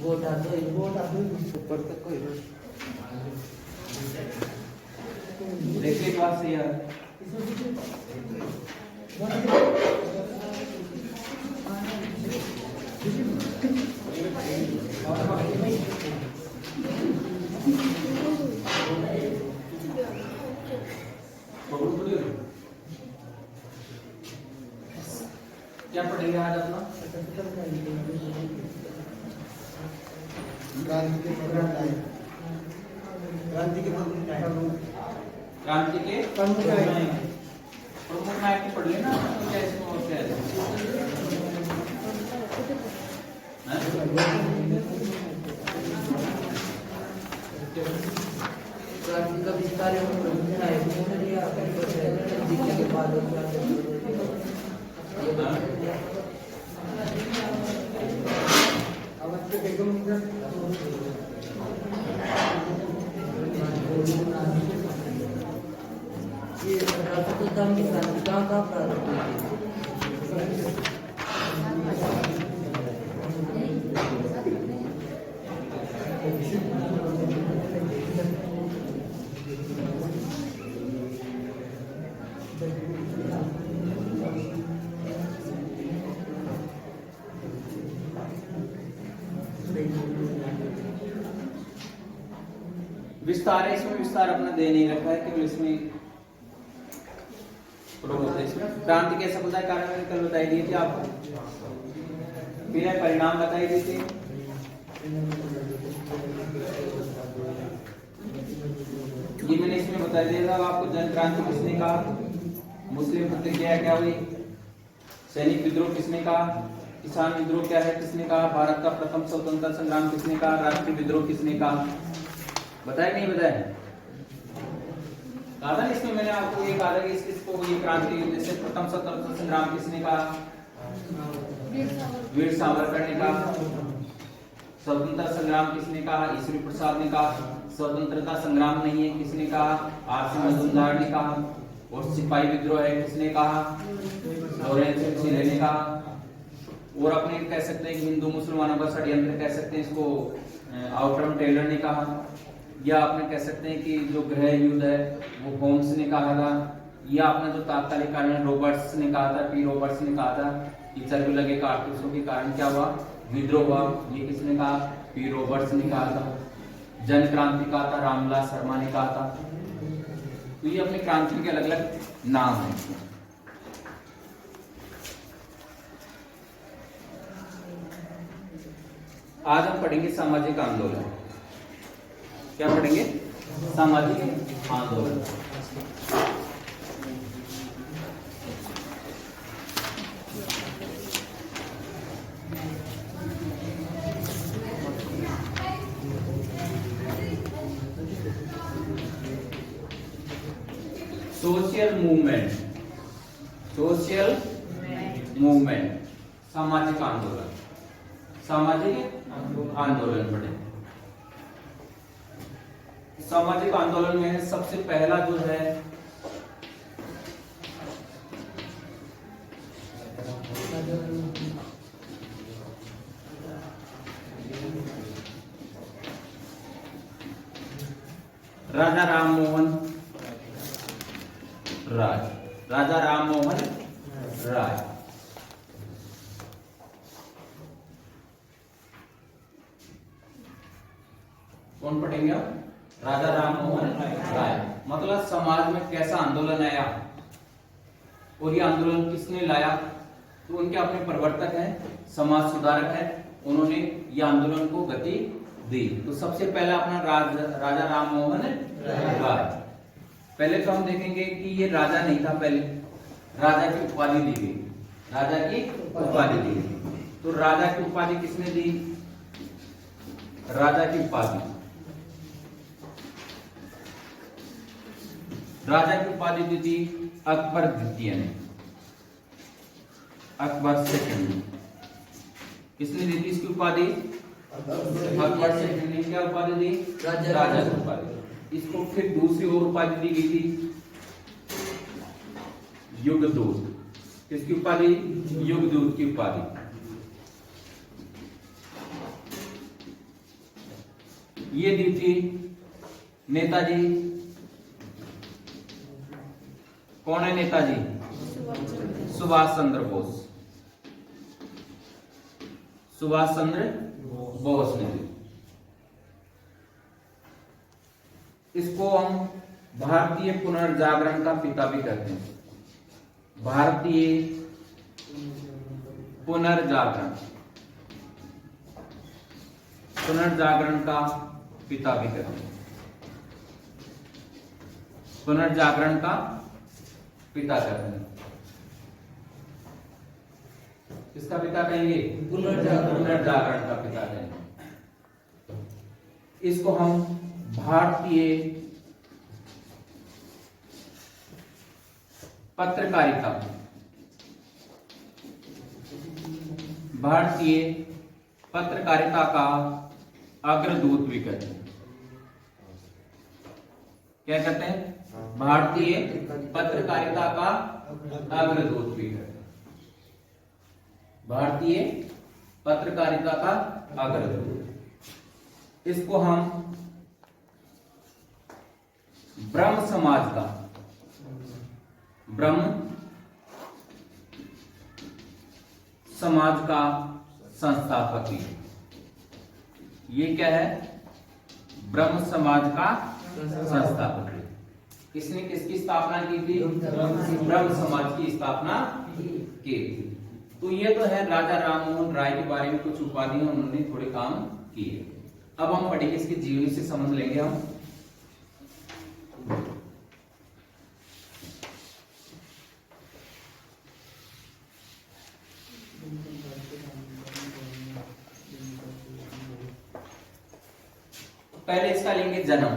ऊपर तक कोई देखिए बात सही है। क्या पढ़ेंगे आज अपना? क्रांति के प्रमुख नायक पढ़ लेना। क्या इसमें और क्या है? क्रांति का विस्तार एवं प्रमुख नायक के बाद ये राष्ट्रपिता की क्रांतिका का प्रारंभ विस्तार है, इसमें विस्तार अपना दे नहीं रखा है, केवल इसमें इसमें क्रांति कैसे होता है कारण मैंने कल बताई दी थी आपको। फिर परिणाम बताई दी थी। ये मैंने इसमें बता दिया था आपको। जन क्रांति किसने कहा? मुस्लिम प्रतिक्रिया क्या हुई? सैनिक विद्रोह किसने कहा? किसान विद्रोह क्या है किसने कहा? भारत का प्रथम स्वतंत्रता संग्राम किसने कहा? राष्ट्रीय विद्रोह किसने कहा? बताया नहीं बताया? कहा था इसमें मैंने आपको ये कहा था कि इसको ये क्रांति जैसे प्रथम स्वतंत्रता संग्राम किसने कहा? वीर सावरकर ने कहा। स्वतंत्रता संग्राम किसने कहा? ईश्वरी प्रसाद ने कहा। स्वतंत्रता संग्राम नहीं है किसने कहा? आर.सी. मजूमदार ने कहा। और सिपाही विद्रोह है किसने कहा? लॉरेंस सिले ने कहा। और अपने कह सकते हैं कि हिंदू मुसलमानों का षड्यंत्र कह सकते हैं इसको आउटरम टेलर ने कहा। या आपने कह सकते हैं कि जो गृह युद्ध है वो होम्स ने कहा था। या आपने जो तात्कालिक कारण रॉबर्ट्स ने कहा था, पी रॉबर्ट्स ने कहा था कि चर्बी लगे कारतूसों के कारण क्या हुआ? विद्रोह हुआ। ये किसने कहा? पी रॉबर्ट्स ने कहा था। जन क्रांति कहा था रामविलास शर्मा ने कहा था। तो ये अपनी क्रांति के अलग अलग नाम हैं। आज हम पढ़ेंगे सामाजिक आंदोलन। क्या पढ़ेंगे? सामाजिक आंदोलन। सोशल मूवमेंट, सोशल मूवमेंट, सामाजिक आंदोलन, सामाजिक आंदोलन पढ़े। सामाजिक आंदोलन में सबसे पहला जो है राजा राममोहन राय। राजा राममोहन राय कौन पढ़ेंगे आप? राजा राममोहन राय। मतलब समाज में कैसा आंदोलन आया और ये आंदोलन किसने लाया? तो उनके अपने प्रवर्तक हैं, समाज सुधारक हैं, उन्होंने ये आंदोलन को गति दी। तो सबसे पहला अपना राजा राममोहन राय। पहले तो हम देखेंगे कि ये राजा नहीं था, पहले राजा की उपाधि दी गई। राजा की उपाधि दी गई। तो राजा की उपाधि किसने दी? राजा की उपाधि, राजा की उपाधि दी थी अकबर द्वितीय ने। अकबर सेकंड किसने दी थी इसकी उपाधि? अकबर सेकंड ने क्या उपाधि दी? राजा की उपाधि। इसको फिर दूसरी और उपाधि दी गई थी युगदूत। किसकी उपाधि? युगदूत की उपाधि। ये दी थी नेताजी। कौन है नेताजी? सुभाष चंद्र बोस। सुभाष चंद्र बोस ने दी। इसको हम भारतीय पुनर्जागरण का पिता भी कहते हैं। भारतीय पुनर्जागरण, पुनर्जागरण का पिता भी कहते हैं। पुनर्जागरण का पिता कहते हैं। किसका पिता कहेंगे? पुनर्जागरण का पिता कहेंगे। इसको हम भारतीय पत्रकारिता, भारतीय पत्रकारिता का अग्रदूत भी कहते हैं। क्या कहते हैं? भारतीय पत्रकारिता का अग्रदूत भी कहते हैं। भारतीय पत्रकारिता का अग्रदूत। इसको हम ब्रह्म समाज का, ब्रह्म समाज का संस्थापक भी। ये क्या है? ब्रह्म समाज का संस्थापक। किसने किसकी स्थापना की थी? ब्रह्म समाज की स्थापना की थी। तो ये तो है राजा राममोहन राय के बारे में कुछ उपाधियां उन्होंने थोड़े काम किए। अब हम पढ़ेंगे इसकी जीवनी से संबंध लेंगे हम। पहले इसका लेंगे जन्म।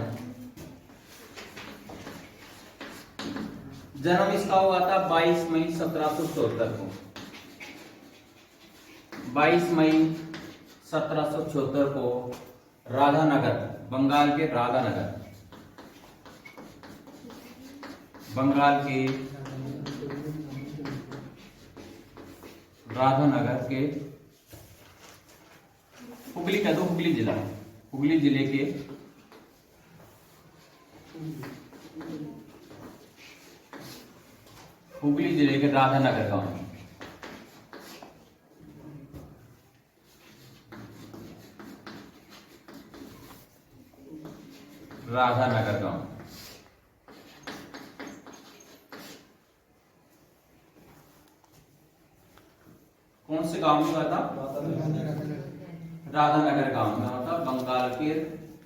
जन्म इसका हुआ था 22 मई 1774 को। 22 मई 1774 को राधानगर, बंगाल के राधानगर, बंगाल के राधानगर के, हुगली कह दो, हुगली जिला, हुगली जिले के हुगली जिले के राधानगर गांव में राधानगर गांव कौन से गांव में हुआ था? राधानगर गांव में हुआ था, बंगाल के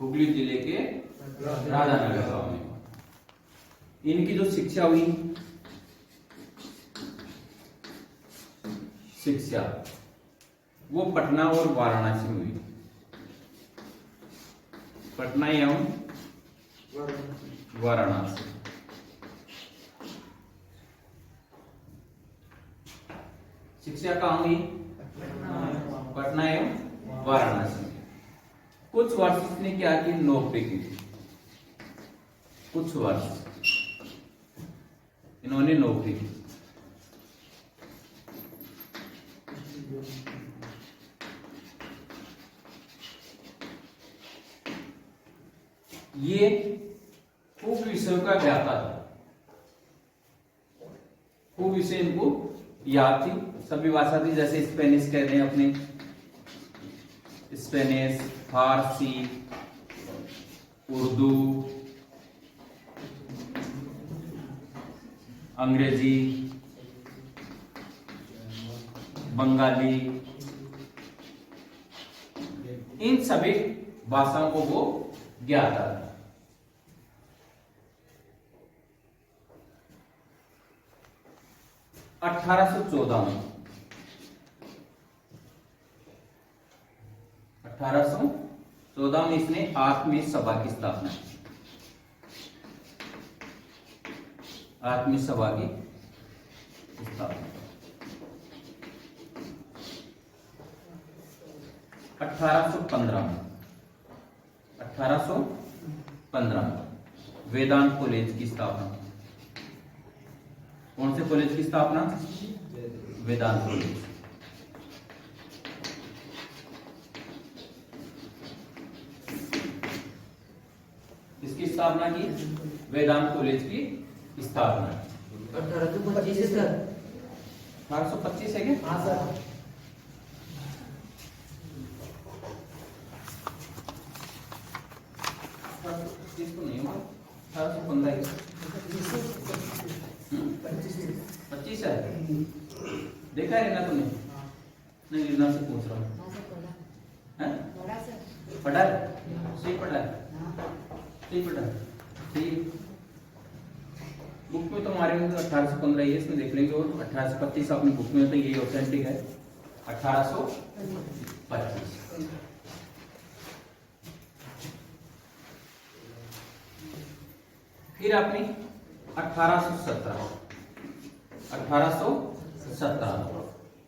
हुगली जिले के राधानगर गांव में। इनकी जो शिक्षा हुई, शिक्षा वो पटना और वाराणसी में हुई। पटना एवं वाराणसी। शिक्षा कहाँ हुई? पटना एवं वाराणसी। कुछ वर्ष इसने क्या की? नौकरी की। कुछ वर्ष इन्होंने नौकरी की। ये खूब विषयों का ज्ञाता था, खूब विषय इनको याद थी। सभी भाषा थी, जैसे स्पेनिश कहते हैं अपने, स्पेनिश, फारसी, उर्दू, अंग्रेजी, बंगाली, इन सभी भाषाओं को वो ज्ञाता था। 1814 में 1814 में इसने आत्मीय सभा की स्थापना की। आत्मीय सभा की स्थापना 1815 में 1815 में वेदांत कॉलेज की स्थापना। कौन से कॉलेज की स्थापना? वेदांत कॉलेज। स्थापना की? वेदांत कॉलेज की स्थापना। 1825 है सर। 1825 है क्या? हाँ सर। इसको नहीं होगा 1815 25 है। देखा है ना तुमने? नहीं, रीना से पूछ रहा हूँ। पढ़ा है? सही पढ़ा है? सही पढ़ा है? ठीक। बुक में तो हमारे में 1815 ही है, इसमें देख लेंगे। और 1825 अपनी बुक में तो ये ऑथेंटिक है, 1825। फिर अपनी 1817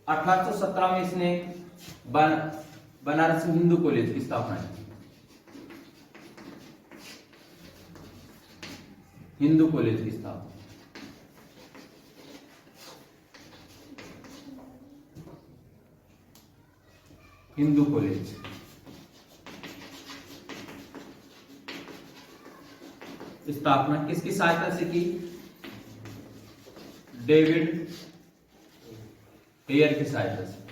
1817 में इसने बनारस हिंदू कॉलेज की स्थापना की। हिंदू कॉलेज की स्थापना। हिंदू कॉलेज स्थापना किसकी सहायता से की? डेविड हेयर की सहायता से।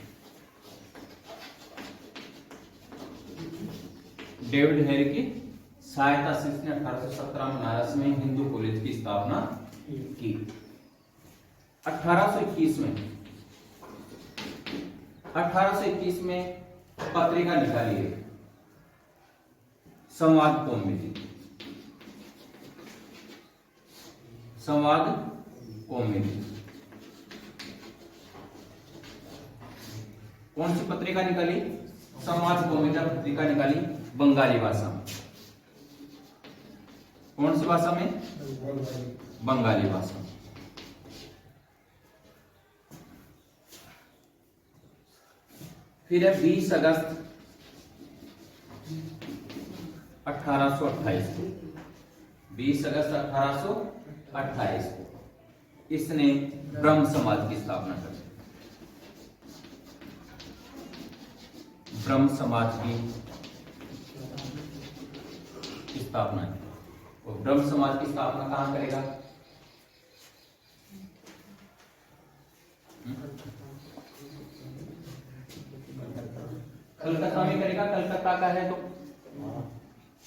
डेविड हेयर की सहायता से इसने 1817 में बनारस में हिंदू कॉलेज की स्थापना की। 1821 में पत्रिका निकाली है, संवाद कौमुदी। संवाद कौमुदी कौन सी पत्रिका निकाली? संवाद कौमुदी पत्रिका निकाली बंगाली भाषा में। कौन सी भाषा में? बंगाली भाषा में। फिर है 20 अगस्त 1828 को। 20 अगस्त 1828 को इसने ब्रह्म समाज की स्थापना कर दी। ब्रह्म समाज की स्थापना की। और ब्रह्म समाज की स्थापना कहां करेगा? कलकत्ता में करेगा। कलकत्ता का है तो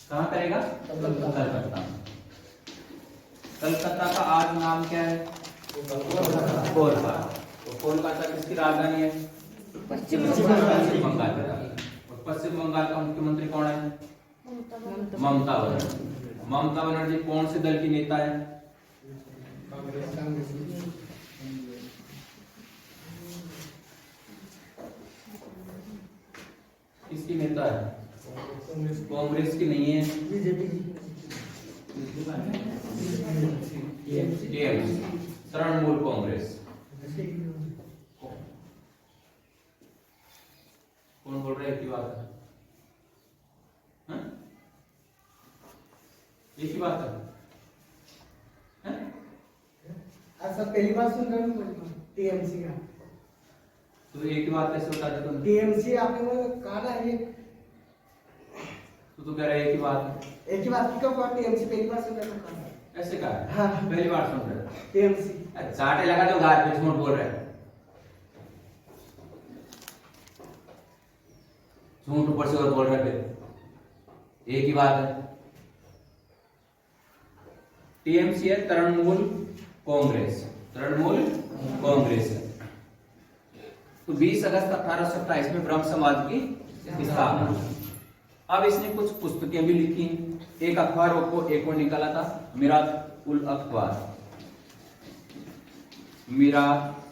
कहां करेगा? कलकत्ता। कलकत्ता का आज नाम क्या है? कोलकाता। तो कोलकाता किसकी राजधानी है? पश्चिम बंगाल की राजधानी। और पश्चिम बंगाल का मुख्यमंत्री कौन है? ममता बनर्जी। ममता बनर्जी कौन से दल की नेता है? किसकी नेता है? कांग्रेस की नहीं है, टीएमसी, तृणमूल कांग्रेस। कौन बोल रहा है? एक ही बात है, एक ही बात है। ऐसा पहली बार सुन रहा हूँ टीएमसी का। तो एक ही बात कैसे बता दे तुम? टीएमसी आपने वो कहा ना ये, तो कह रहा है एक ही बात है। एक ही बात क्यों कहा? टीएमसी पहली बार सुन रहा हूँ। ऐसे कहा है? हाँ। पहली बार सुन रहे हो? टीएमसी चाटे लगा दो गाल पे, झूठ बोल रहे हैं। झूठ ऊपर से और बोल रहे फिर। एक ही बात है। टीएमसी है तृणमूल कांग्रेस। तृणमूल कांग्रेस है। तो 20 अगस्त 1827 में ब्रह्म समाज की स्थापना। अब इसने कुछ पुस्तकें भी लिखी। एक अखबार को एक और निकाला था, मिरात उल अखबार। मिरात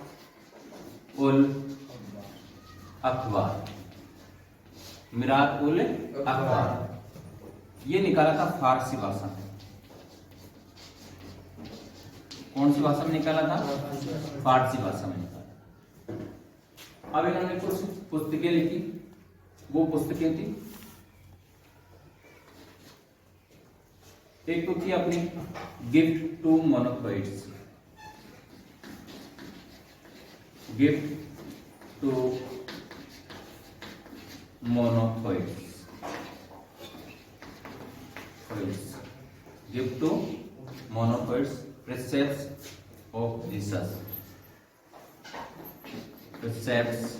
उल अखबार। मिरात उल अखबार ये निकाला था फारसी भाषा में। कौन सी भाषा में निकाला था? फारसी भाषा में निकाला। अब इन्होंने कुछ पुस्तकें लिखी। वो पुस्तकें थी, एक तो थी अपनी gift to monophysites. Gift to monophysites. Give to monophysites precepts of Jesus. Precepts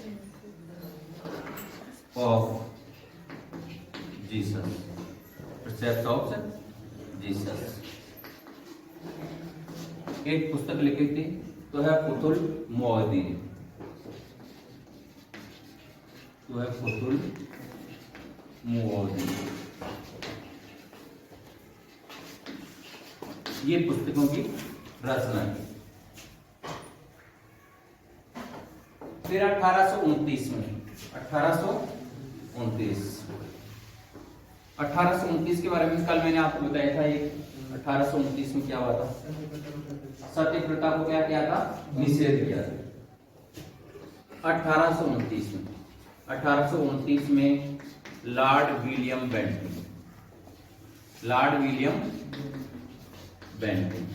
of Jesus. Precepts of Jesus. एक पुस्तक लिखी थी तो है फुतुल मुअद्दिन, तो है फुतुल मुअद्दिन। ये पुस्तकों की रचना की। फिर 1829 में 1829 के बारे में कल मैंने आपको बताया था। ये 1829 में क्या हुआ था? सती प्रथा को क्या किया था? निषेध किया था 1829 में लॉर्ड विलियम बेंटिंग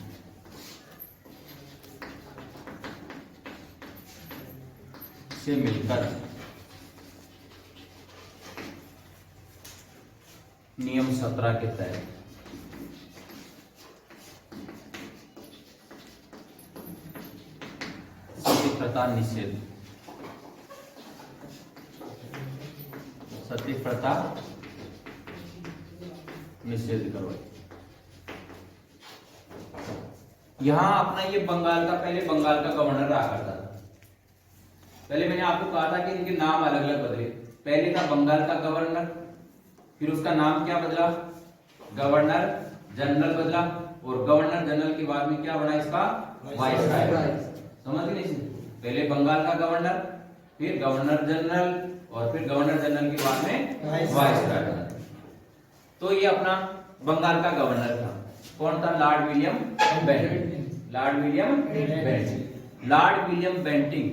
से मिलकर नियम 17 के तहत सती प्रथा निषेध, सती प्रथा निषेध करवाई। यहां अपना ये बंगाल का, पहले बंगाल का गवर्नर रहा करता था। पहले मैंने आपको कहा था कि इनके नाम अलग अलग बदले। पहले था बंगाल का गवर्नर, फिर उसका नाम क्या बदला? गवर्नर जनरल बदला, और गवर्नर जनरल के बाद में क्या बना इसका? वाइसराय। समझ गए? पहले बंगाल का गवर्नर, फिर गवर्नर जनरल, और फिर गवर्नर जनरल के बाद में वाइसराय बना। तो ये अपना बंगाल का गवर्नर था। कौन था? Lord William Bentinck. Lord William Bentinck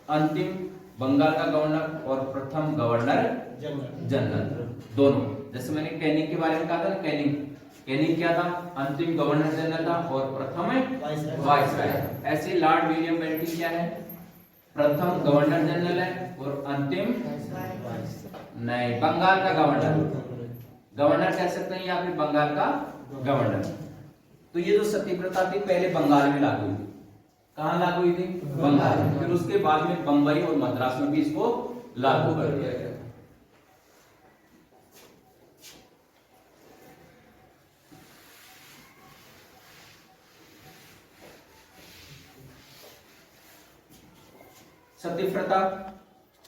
अंतिम बंगाल का गवर्नर और प्रथम गवर्नर जनरल दोनों। जैसे मैंने कैनिंग के बारे में कहा था ना, कैनिंग क्या था? अंतिम गवर्नर जनरल था और प्रथम वाइसराय। ऐसे लॉर्ड विलियम बेंटिंग क्या है? प्रथम गवर्नर जनरल है और अंतिम नहीं, बंगाल का गवर्नर कह सकते हैं, या फिर बंगाल का गवर्नर। तो ये जो सती प्रथा थी पहले बंगाल में लागू हुई। कहां लागू हुई थी? बंगाल में। फिर उसके बाद में बंबई और मद्रास में भी इसको लागू कर दिया गया। सती प्रथा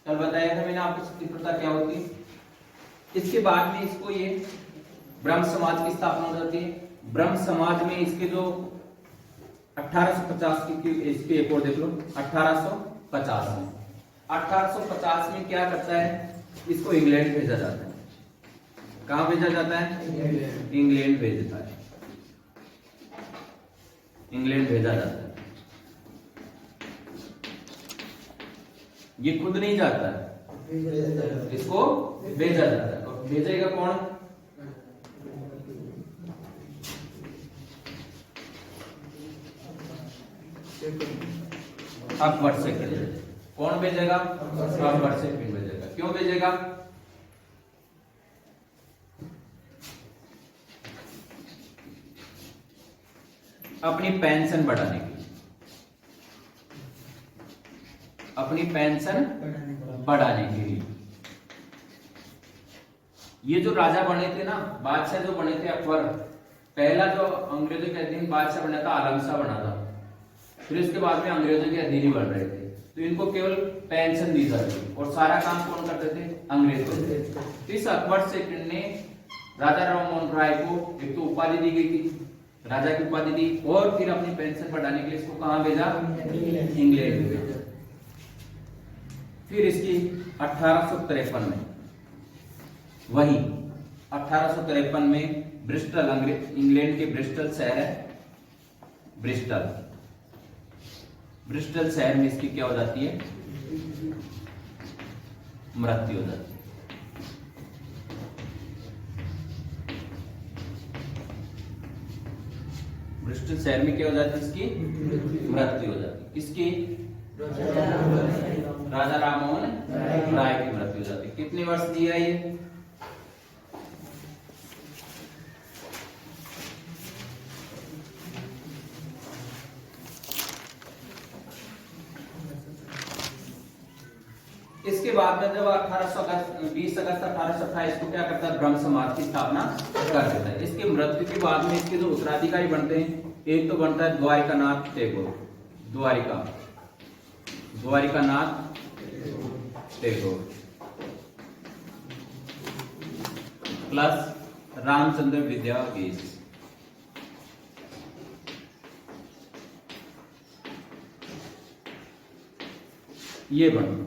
कल बताया था मैंने आपको, सती प्रथा क्या होती है। इसके बाद में इसको ये ब्रह्म समाज की स्थापना हो जाती है। ब्रह्म समाज में इसके जो 1850 की इसकी एक और देख लो। 1850 में क्या करता है? इसको इंग्लैंड भेजा जाता है। कहां भेजा जाता है? इंग्लैंड भेजता है, इंग्लैंड भेजा जाता है। ये खुद नहीं जाता है, इसको भेजा जाता है। और भेजेगा कौन? अकबर सेकंड। कौन भेजेगा? अकबर सेकंड भेजेगा। क्यों भेजेगा? अपनी पेंशन बढ़ाने के लिए, अपनी पेंशन बढ़ाने के लिए। ये जो राजा बने थे ना, बादशाह जो बने थे अकबर, पहला जो अंग्रेजों के अधीन बादशाह बना था आलम शाह बना था। फिर इसके बाद में अंग्रेजों के अधीन बन रहे थे, तो इनको केवल पेंशन दी जाती और सारा काम कौन करते थे? अंग्रेज करते थे। तो इस अकबर सेकंड ने राजा राम मोहन राय को एक तो उपाधि दी गई थी, राजा की उपाधि दी, और फिर अपनी पेंशन बढ़ाने के लिए इसको कहां भेजा? इंग्लैंड भेजा। फिर इसकी 1853 में, वही 1853 में ब्रिस्टल, इंग्लैंड के ब्रिस्टल शहर है, ब्रिस्टल शहर में इसकी क्या हो जाती है? मृत्यु हो जाती है। ब्रिस्टल शहर में क्या हो जाती है? इसकी मृत्यु हो जाती है। किसकी? राजा राममोहन राय की मृत्यु हो जाती है। कितने वर्ष दिया ये? इसके बाद में जब 20 अगस्त 1828 को क्या करता है, ब्रह्म समाज की स्थापना कर देता है। इसके मृत्यु के बाद में इसके जो उत्तराधिकारी बनते हैं, एक तो बनता है द्वारिकानाथ टैगोर, द्वारिकानाथ टैगोर प्लस रामचंद्र विद्याधीश। ये बने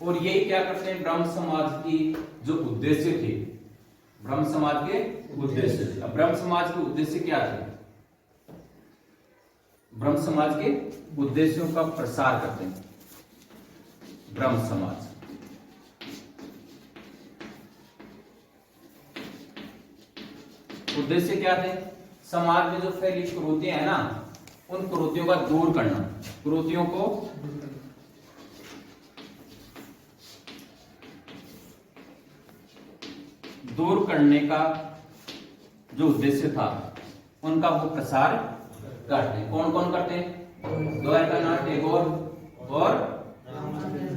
और यही क्या करते हैं, ब्रह्म समाज की जो उद्देश्य थे, ब्रह्म समाज के उद्देश्य थे। अब ब्रह्म समाज के उद्देश्य क्या थे, ब्रह्म समाज के उद्देश्यों का प्रसार करते हैं। ब्रह्म समाज उद्देश्य क्या थे, समाज में जो फैली कुरीतियां है ना, उन कुरीतियों का दूर करना, कुरीतियों को दूर करने का जो उद्देश्य था, उनका वो प्रसार करते। कौन कौन करते हैं, द्वारिकानाथ टैगोर और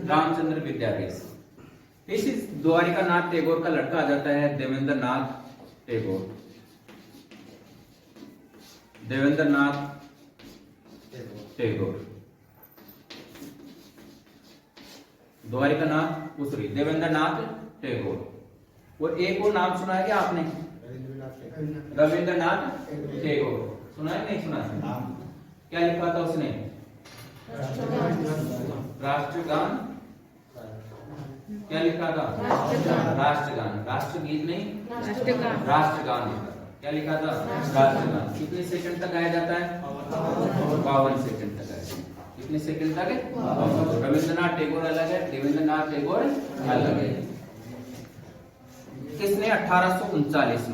रामचंद्र विद्याधीश। इस द्वारिकानाथ टैगोर का लड़का आ जाता है देवेंद्र नाथ टैगोर, द्वारिकानाथ उसरी देवेंद्रनाथ टैगोर। और एक और नाम सुना है क्या आपने, रविंद्रनाथ टैगोर, सुना है नहीं सुना है? क्या लिखा था उसने, राष्ट्रगान। क्या लिखा था, राष्ट्रगान, राष्ट्रगीत नहीं, राष्ट्रगान लिखा था। क्या लिखा था, राष्ट्रगान। कितने सेकंड तक गाया जाता है, 52 सेकंड तक गाया। कितने सेकंड तक है, रविंद्रनाथ टैगोर अलग है, देवेंद्रनाथ टैगोर अलग है। किसने 1839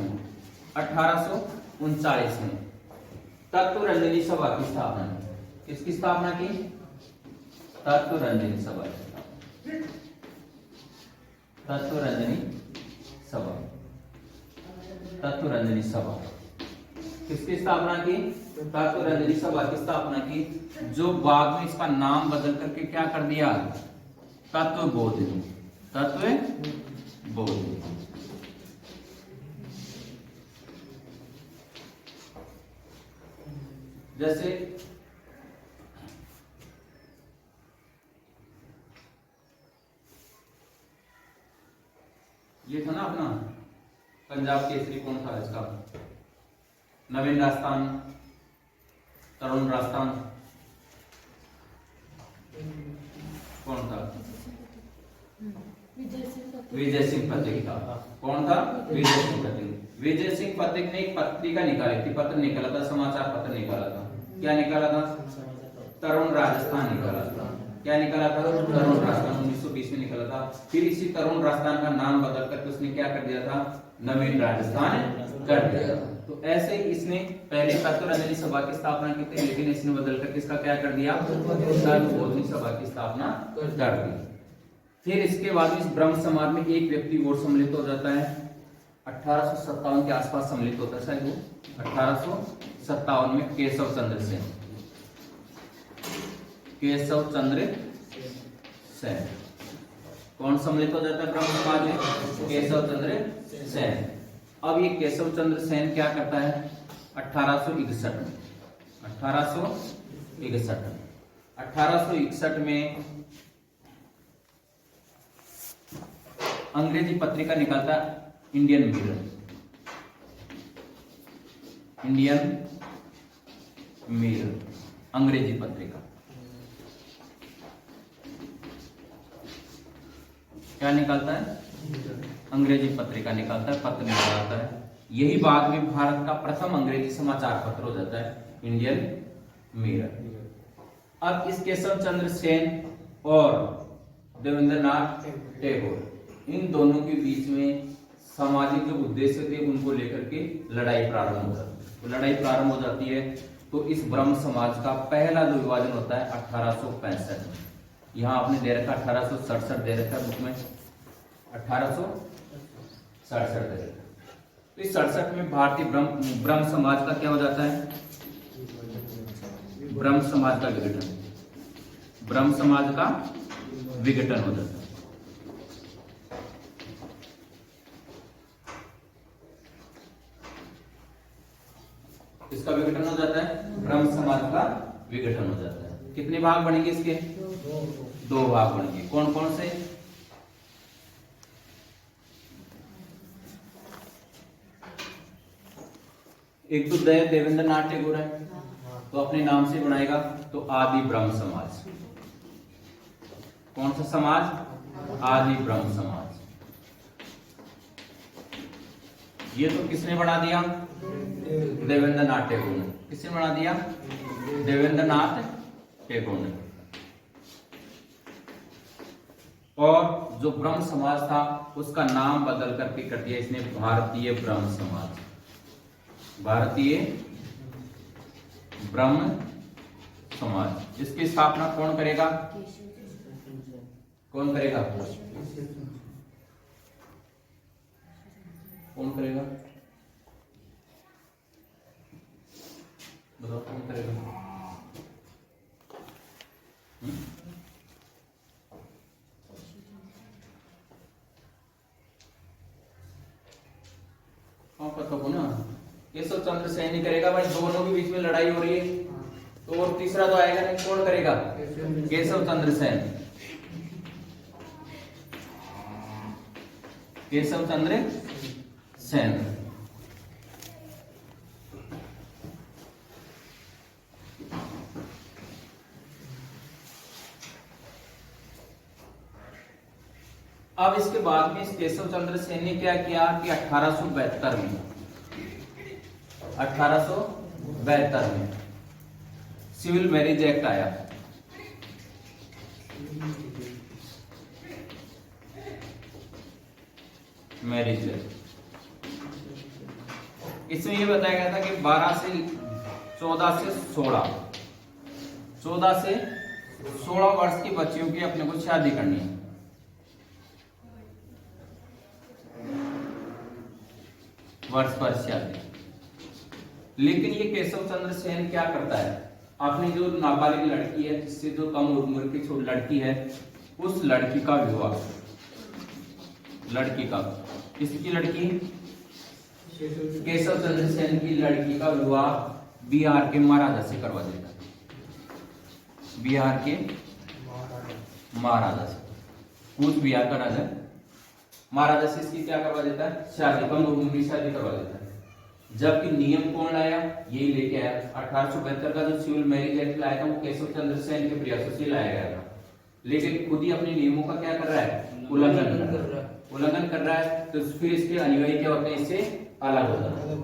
में तत्वरंजनी सभा की स्थापना की। किसकी स्थापना की, तत्वरंजनी सभा, तत्वरंजनी सभा किसकी स्थापना की, तत्वरंजनी सभा की स्थापना की, जो बाद में इसका नाम बदल करके क्या कर दिया, तत्वबोधिनी, तत्वबोधिनी। जैसे ये था ना अपना पंजाब केसरी, कौन था इसका, नवीन राजस्थान, तरुण राजस्थान, कौन था, विजय सिंह पथिक था। कौन था, विजय सिंह पथिक। विजय सिंह पथिक ने एक पत्रिका निकाली थी, पत्र निकाला था, समाचार पत्र निकाला था। क्या निकाला था, तरुण राजस्थान निकाला था। क्या निकाला था, तरुण राजस्थान, 1920 में निकाला था। फिर इसी तरुण राजस्थान का नाम बदल करके उसने क्या कर दिया था, नवीन राजस्थान कर दिया था। तो ऐसे ही इसने पहले तत्वरंजनी सभा की स्थापना की थी, लेकिन इसने बदल करके इसका क्या कर दिया, तत्वबोधिनी सभा की स्थापना कर दी। फिर इसके बाद इस ब्रह्म समाज में एक व्यक्ति और सम्मिलित हो जाता है, 1857 के आसपास सम्मिलित होता है शायद वो, 1857 में केशव चंद्र सेन, केशव चंद्र सेन। कौन सम्मिलित हो जाता है ब्रह्म समाज में, केशव चंद्र सेन। अब ये केशव चंद्र सेन क्या करता है, 1861 में अंग्रेजी पत्रिका निकालता है, इंडियन मिरर, अंग्रेजी पत्रिका। क्या निकालता है, अंग्रेजी पत्रिका निकालता है, पत्र निकालता है। यही बाद में भारत का प्रथम अंग्रेजी समाचार पत्र हो जाता है, इंडियन मिरर। अब इस केशव चंद्र सेन और देवेंद्रनाथ टैगोर, इन दोनों के बीच में सामाजिक जो उद्देश्य थे उनको लेकर के लड़ाई प्रारंभ हो जाती है। तो लड़ाई प्रारंभ हो जाती है, तो इस ब्रह्म समाज का पहला जो विभाजन होता है 1865 में। यहाँ आपने दे रखा 1867 दे रखा बुक में, 1867 दे रखा। तो इस 67 में भारतीय ब्रह्म समाज का क्या हो जाता है, ब्रह्म समाज का विघटन, ब्रह्म समाज का विघटन हो जाता है। इसका विघटन हो जाता है, ब्रह्म समाज का विघटन हो जाता है। कितने भाग बनेंगे इसके? दो भाग बनेंगे। कौन कौन से? एक तो देवेंद्र नाथ टैगोर है, तो अपने नाम से बनाएगा, तो आदि ब्रह्म समाज। कौन सा समाज? आदि ब्रह्म समाज। ये तो किसने बना दिया? देवेंद्र नाथ टैगोर ने। किसने बना दिया? देवेंद्र नाथ टैगोर ने। और जो ब्रह्म समाज था उसका नाम बदल करके कर दिया इसने भारतीय ब्रह्म समाज। भारतीय ब्रह्म समाज। इसकी स्थापना कौन करेगा? कौन करेगा? कौन करेगा? बताओ कौन करेगा? हाँ पता को ना, केशव चंद्र सेन ही करेगा भाई। दोनों के बीच में लड़ाई हो रही है, तो और तीसरा तो आएगा नहीं। कौन करेगा? केशव चंद्र सेन। केशव चंद्र सेन। अब इसके बाद में इस केशव चंद्र सेन ने क्या किया कि 1872 में सिविल मैरिज एक्ट आया। मैरिज एक्ट, इसमें यह बताया गया था कि 14 से 16 वर्ष की बच्चियों की अपने को शादी करनी है। वर्ष पर शादी। लेकिन ये केशव चंद्र सेन क्या करता है, अपनी जो नाबालिग लड़की है, जिससे जो कम उम्र की छोटी लड़की है, उस लड़की का विवाह, लड़की का, किसकी लड़की? केशव चंद्र सेन की लड़की का विवाह बिहार के महाराजा से करवा देता है। बिहार के महाराजा से, कूच बिहार का राजा महाराजा से इसकी क्या करवा देता है? शादी, कम उम्र की शादी करवा देता है। जबकि नियम कौन लाया? यही लेके आया। 1872 का जो सिविल मैरिज एक्ट लाया था वो केशव चंद्र सेन के प्रयासों से लाया गया था, लेकिन खुद ही अपने नियमों का क्या कर रहा है? उल्लंघन कर रहा है। तो फिर इसके अनुयायी क्या होते हैं? इससे अलग हो जाते हैं।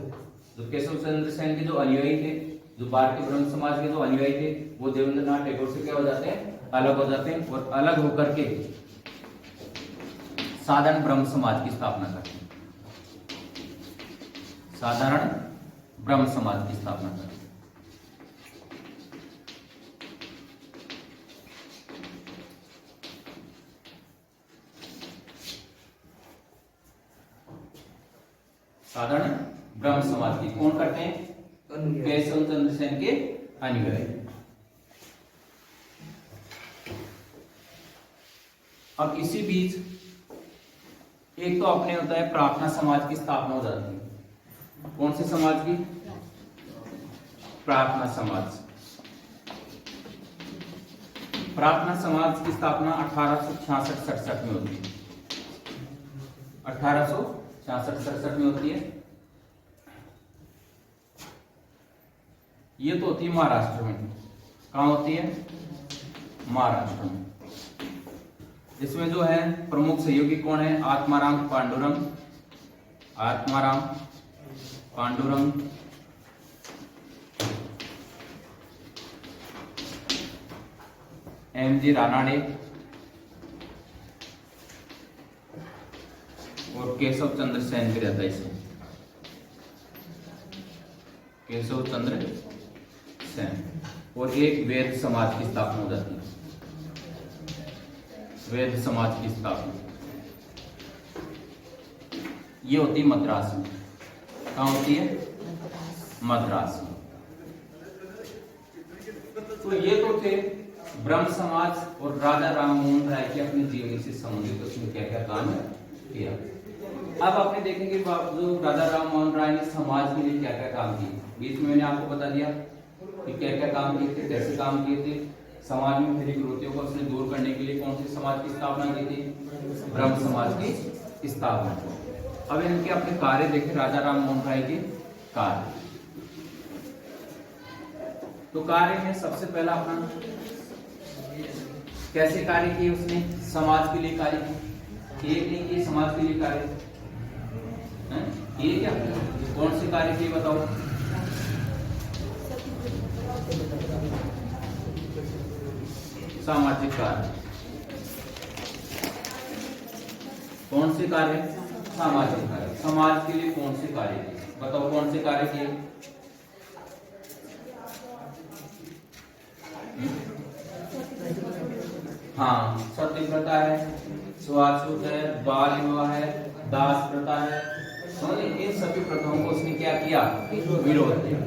तो केशव चंद्र सेन के जो अनुयायी थे, जो भारतीय ब्रह्म समाज के जो अनुयायी थे, वो देवेंद्र नाथ टैगोर से क्या हो जाते हैं? अलग हो जाते हैं, और अलग होकर के साधारण ब्रह्म समाज की स्थापना करते हैं। साधारण ब्रह्म समाज की स्थापना करते हैं। साधारण ब्रह्म समाज की कौन करते हैं? केशव चंद्र सेन के अनुयायी। अब इसी बीच एक तो अपने होता है प्रार्थना समाज की स्थापना हो जाती है। कौन से समाज की? प्रार्थना समाज। प्रार्थना समाज की स्थापना 1866-67 में होती है। 1866-67 में होती है। ये तो होती है महाराष्ट्र में। कहां होती है? महाराष्ट्र में। इसमें जो है प्रमुख सहयोगी कौन है? आत्माराम पांडुरंग, आत्माराम पांडुरंग, एम.जी. रानाडे और केशव चंद्र सेन भी रहता है इसमें। केशव चंद्र सेन। और एक वैद्य समाज की स्थापना हो जाती है। वैद्य समाज की स्थापना ये होती है मद्रास में। कहाँ होती है? मद्रास में। तो ये तो थे ब्रह्म समाज और राजा राम मोहन राय के अपने जीवन से संबंधित उसने क्या क्या काम किया। अब आपने देखेंगे जो राजा राम मोहन राय ने समाज के लिए क्या क्या काम किए, बीच में मैंने आपको बता दिया कि क्या क्या काम किए थे, कैसे काम किए थे। समाज में फैली कुरीतियों को उसने दूर करने के लिए कौन सी समाज की स्थापना की थी, ब्रह्म समाज की स्थापना। अब इनके अपने कार्य देखें, राजा राम मोहन राय के कार्य। तो कार्य में सबसे पहला अपना कैसे कार्य किए उसने, समाज के लिए कार्य किए, नहीं किए समाज के लिए कार्य किए क्या, कौन से कार्य किए बताओ। सामाजिक कार्य, कौन से कार्य, सामाजिक कार्य। समाज के लिए कौन से कार्य किए बताओ, कौन से कार्य किए। हाँ, सती प्रथा है, छुआछूत है, बाल विवाह है, दास प्रथा है, समझे, इन सभी प्रथाओं को उसने क्या किया, विरोध किया।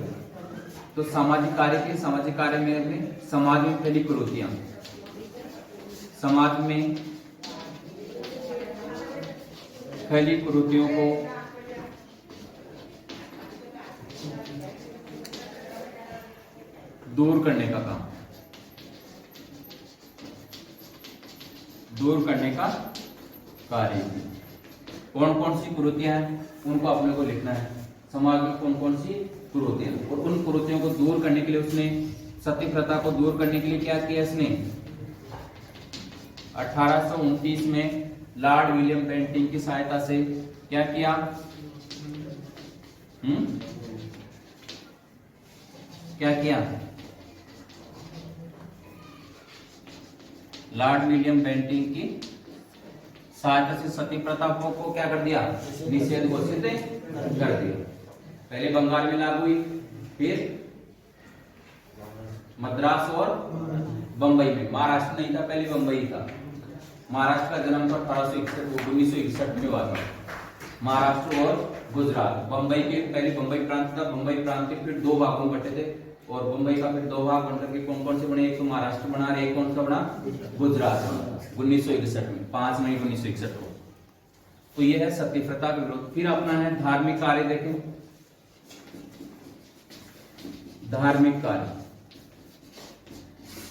तो सामाजिक कार्य के, सामाजिक कार्य में अपने समाज में फैली कुरीतियां, समाज में फैली कुरीतियों को दूर करने का काम, दूर करने का कार्य। कौन कौन सी कुरीतियां हैं उनको अपने को लिखना है, समाज में कौन कौन सी कुरीतियां, और उन कुरीतियों को दूर करने के लिए उसने, सती प्रथा को दूर करने के लिए क्या किया इसने, 1829 में लॉर्ड विलियम बेंटिंक की सहायता से क्या किया, क्या किया, लॉर्ड विलियम बेंटिंक की सहायता से सती प्रथा को क्या कर दिया, निषेध घोषित कर दिया। पहले बंगाल में लागू हुई, फिर मद्रास और बंबई में, महाराष्ट्र नहीं था पहले, बंबई था। महाराष्ट्र का जन्म तो 1961 में हुआ था, महाराष्ट्र और गुजरात। बंबई के पहले बंबई प्रांत था, बंबई प्रांत के फिर दो भागों में बटे थे, और बंबई का फिर दो भाग बनकर के कौन कौन से बने, एक तो महाराष्ट्र बना, एक कौन सा बना, गुजरात बना 1961 में, 5 मई 1961 को। तो यह है सती प्रथा का विरोध। फिर अपना है धार्मिक कार्य, देखें धार्मिक कार्य,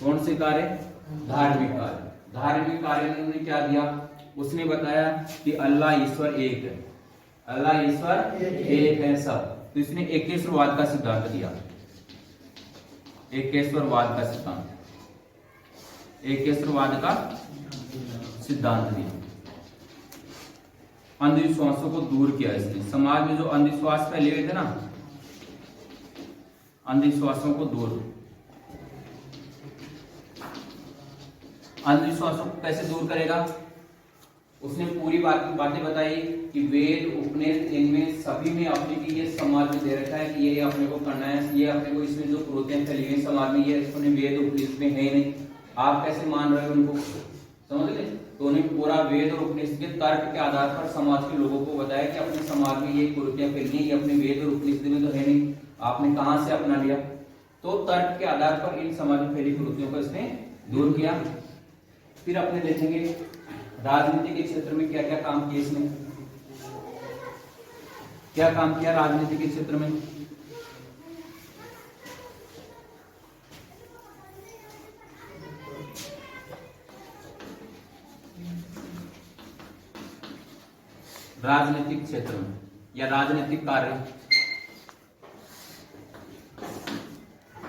कौन से कार्य, धार्मिक कार्य। धार्मिक कार्य में उन्होंने क्या दिया, उसने बताया कि अल्लाह ईश्वर एक है, अल्लाह ईश्वर एक है सब। तो इसने एकेश्वरवाद का सिद्धांत दिया, एकेश्वरवाद का सिद्धांत, एकेश्वरवाद का सिद्धांत दिया। अंधविश्वासों को दूर किया इसने, समाज में जो अंधविश्वास फैले हुए थे ना, अंधविश्वासों को दूर, अंधविश्वासों को कैसे दूर करेगा, उसने पूरी बातें बताई कि वेद उपनिषद इनमें सभी में अपने की ये समाज में दे रखा है कि ये अपने को करना है, ये अपने को, इसमें जो कुरीतियां फैली हुई समाज में ये अपने वेद उपनिषद में है ही नहीं, आप कैसे मान रहे हो उनको, समझ गए। तो उन्हें पूरा वेद और उपनिषद के तर्क के आधार पर समाज के लोगों को बताया कि अपने समाज में ये कुरीतियां फैली, ये अपने वेद और उपनिषद में तो है नहीं, आपने कहां से अपना लिया। तो तर्क के आधार पर इन समाज में फैली कुरीतियों को इसने दूर किया। फिर अपने देखेंगे राजनीति के क्षेत्र में क्या क्या काम किए इसने, क्या काम किया राजनीति के क्षेत्र में। राजनीतिक क्षेत्र में या राजनीतिक कार्य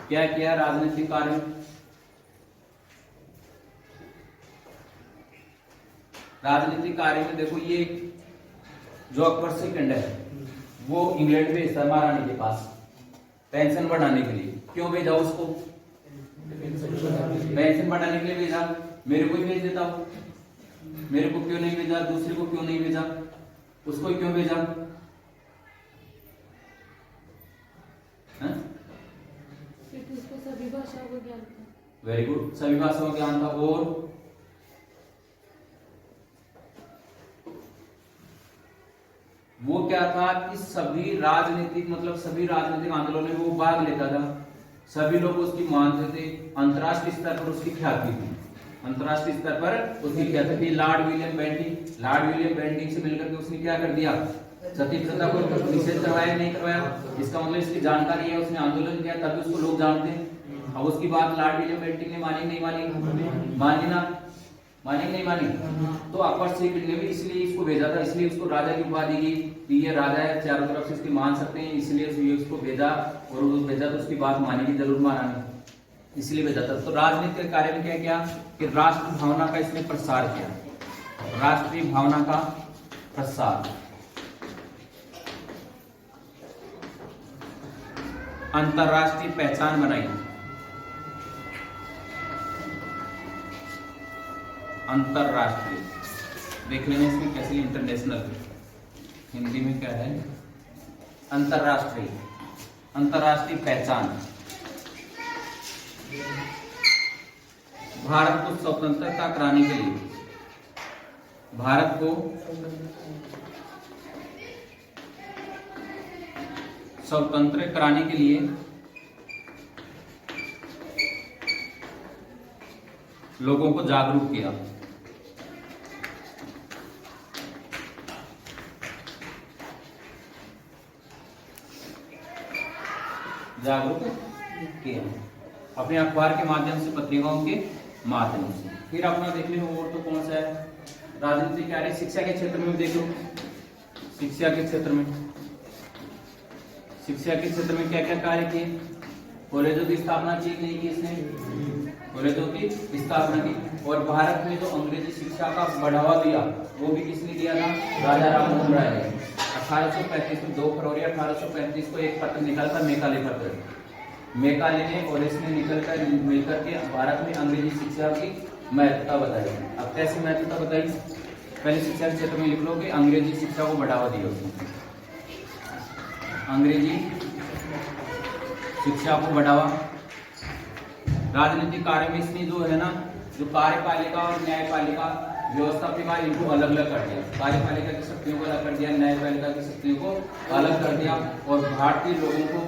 क्या किया, राजनीतिक कार्य, राजनीतिक कार्य में देखो ये जो अकबर सेकंड है वो इंग्लैंड भेजता है महारानी के पास पेंशन बढ़ाने के लिए। क्यों भेजा उसको, पेंशन बढ़ाने के लिए भेजा, मेरे को ही भेज देता हूं, मेरे को क्यों नहीं भेजा, दूसरे को क्यों नहीं भेजा, उसको क्यों भेजा, उसको सभी भाषाओं का ज्ञान था। वेरी गुड, सभी भाषाओं का ज्ञान था। और वो क्या था कि सभी राजनीतिक, मतलब सभी राजनीतिक आंदोलनों में वो भाग लेता था। सभी लोग उसकी मानते थे, अंतर्राष्ट्रीय स्तर पर उसकी ख्याति थी, अंतर्राष्ट्रीय स्तर पर उसकी ख्याति थी। लॉर्ड विलियम बेंटिंग से मिलकर के उसने क्या कर दिया, सती प्रथा को निषेध करवाया नहीं करवाया, इसका मतलब इसकी जानकारी है, उसने आंदोलन किया तभी उसको लोग जानते हैं। अब उसकी बात लॉर्ड विलियम बेंटिंग ने मानी नहीं मानी नहीं मानी। तो अकबर सेक्रेटरी ने भी इसलिए इसको भेजा था, इसलिए उसको राजा की उपाधि दी कि ये राजा है, चारों तरफ से इसकी मान सकते हैं, इसलिए उसको भेजा, और वो भेजा तो उसकी बात मानेगी जरूर माना, इसलिए भेजा था। तो राजनीति के कार्य में क्या किया कि राष्ट्र भावना का इसने प्रसार किया, राष्ट्रीय भावना का प्रसार, अंतरराष्ट्रीय पहचान बनाई, अंतरराष्ट्रीय देख लेना इसमें कैसे, इंटरनेशनल हिंदी में क्या है, अंतरराष्ट्रीय पहचान। भारत को स्वतंत्रता कराने के लिए, भारत को स्वतंत्र कराने के लिए लोगों को जागरूक किया, अपने अखबार के माध्यम से, पत्रिकाओं के माध्यम से। फिर अपना देख लो और तो कौन सा है, राजनीति क्या है, शिक्षा के क्षेत्र में देख लो, शिक्षा के क्षेत्र में क्या क्या कार्य किए, कॉलेजों की स्थापना की नहीं की इसने, कॉलेजों की स्थापना की। और भारत में जो अंग्रेजी शिक्षा का बढ़ावा दिया वो भी किसने दिया था, राजा राम मोहन राय ने। 1835 में 2 फरवरी 1835 को एक पत्र निकला था, मेकाले पत्र, मेकाले ने और इसने मिलकर के भारत में अंग्रेजी शिक्षा की महत्वता बताई। अब कैसे महत्वता बताई, पहले शिक्षा के क्षेत्र में लिख लो कि अंग्रेजी शिक्षा को बढ़ावा दिया उसने, अंग्रेजी शिक्षा को बढ़ावा। राजनीतिक कार्य में इसने जो है ना, जो कार्यपालिका और न्यायपालिका व्यवस्था के बाद इनको अलग अलग कर दिया, कार्यपालिका की शक्तियों को अलग कर दिया, न्यायपालिका की शक्तियों को अलग कर दिया, और भारतीय लोगों को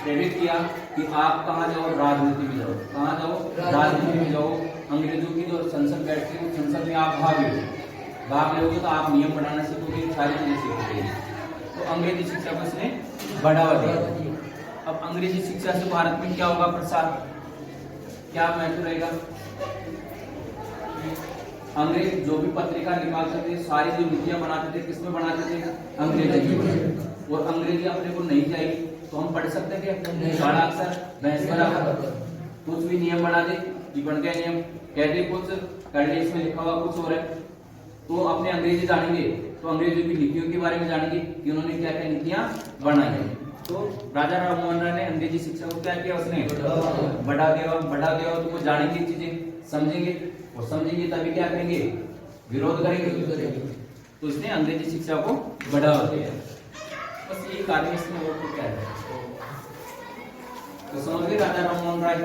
प्रेरित किया कि आप कहाँ जाओ, राजनीति में जाओ, कहाँ जाओ, राजनीति में जाओ। अंग्रेजों की जो संसद बैठती है, संसद में आप भाग लोगे तो आप नियम बनाना सीखोगे, सारी चीजें सीखोगे। तो अंग्रेजी शिक्षा को इसने बढ़ावा दिया। अब अंग्रेजी शिक्षा से भारत में क्या होगा, प्रसार, क्या महत्व रहेगा। अंग्रेज जो भी पत्रिका निकालते थे, सारी जो नीतियां बनाते थे, किसमें बनाते थे, अंग्रेजी में। और अंग्रेजी अपने को नहीं चाहिए तो हम पढ़ सकते थे, बड़ा अक्षर भैंस बराबर, कुछ भी नियम बना दे कि बन गया नियम, कह दे कुछ कर दे, इसमें लिखा हुआ कुछ और है। तो अपने अंग्रेजी जानेंगे तो अंग्रेजों की नीतियों के बारे में जानेंगे कि उन्होंने क्या क्या नीतियां बनाई है। तो राजा राम मोहन राय ने अंग्रेजी शिक्षा को क्या किया, उसने बढ़ा दिया। तो वो जानेंगे चीजें, समझेंगे, और समझेंगे तभी क्या करेंगे, विरोध करेंगे। तो इसने अंग्रेजी शिक्षा को बढ़ावा दिया। बस ये कार्य इसमें और तो क्या है, तो समझ गए राजा राम मोहन राय।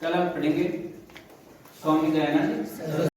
कल हम पढ़ेंगे स्वामी दयानंद